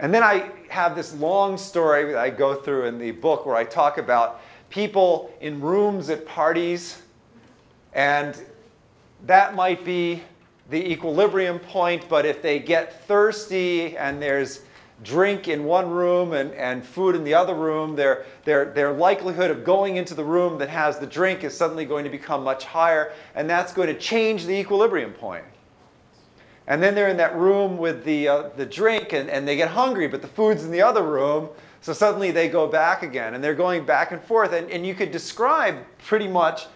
And then I have this long story that I go through in the book where I talk about people in rooms at parties, and that might be the equilibrium point, but if they get thirsty and there's drink in one room and food in the other room, their likelihood of going into the room that has the drink is suddenly going to become much higher, and that's going to change the equilibrium point. And then they're in that room with the drink, and they get hungry, but the food's in the other room, so suddenly they go back again, and they're going back and forth. And you could describe pretty much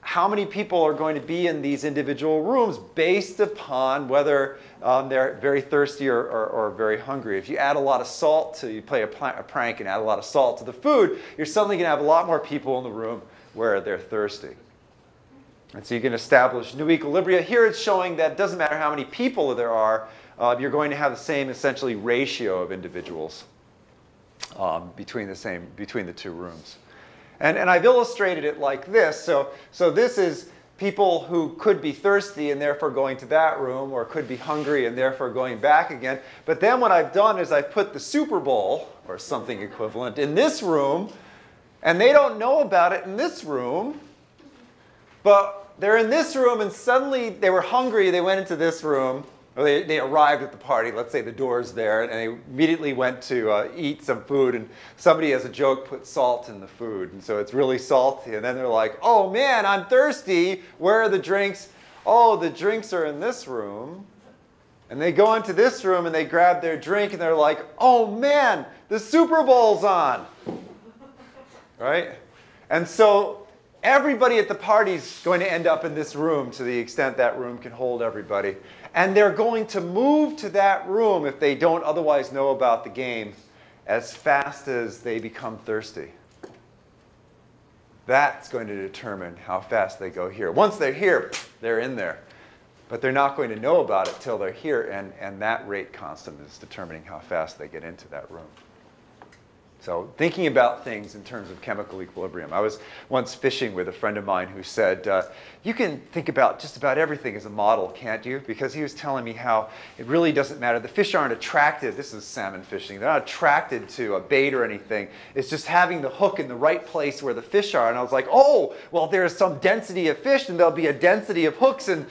how many people are going to be in these individual rooms based upon whether they're very thirsty or very hungry. If you add a lot of salt to, you play a prank and add a lot of salt to the food, you're suddenly going to have a lot more people in the room where they're thirsty. And so you can establish new equilibria. Here it's showing that it doesn't matter how many people there are, you're going to have the same essentially ratio of individuals between the two rooms. And I've illustrated it like this. So this is people who could be thirsty and therefore going to that room, or could be hungry and therefore going back again. But then what I've done is I've put the Super Bowl, or something equivalent, in this room, and they don't know about it in this room, but they're in this room and suddenly they were hungry, they went into this room, or they arrived at the party, let's say the door's there, and they immediately went to eat some food, and somebody, as a joke, put salt in the food, and so it's really salty, and then they're like, oh man, I'm thirsty, where are the drinks? Oh, the drinks are in this room. And they go into this room and they grab their drink and they're like, oh man, the Super Bowl's on, right? And so everybody at the party is going to end up in this room to the extent that room can hold everybody. And they're going to move to that room, if they don't otherwise know about the game, as fast as they become thirsty. That's going to determine how fast they go here. Once they're here, they're in there. But they're not going to know about it till they're here, and that rate constant is determining how fast they get into that room. So thinking about things in terms of chemical equilibrium. I was once fishing with a friend of mine who said, you can think about just about everything as a model, can't you? Because he was telling me how it really doesn't matter. The fish aren't attracted, this is salmon fishing, they're not attracted to a bait or anything. It's just having the hook in the right place where the fish are. And I was like, oh, well, there's some density of fish and there'll be a density of hooks. And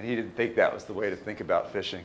he didn't think that was the way to think about fishing.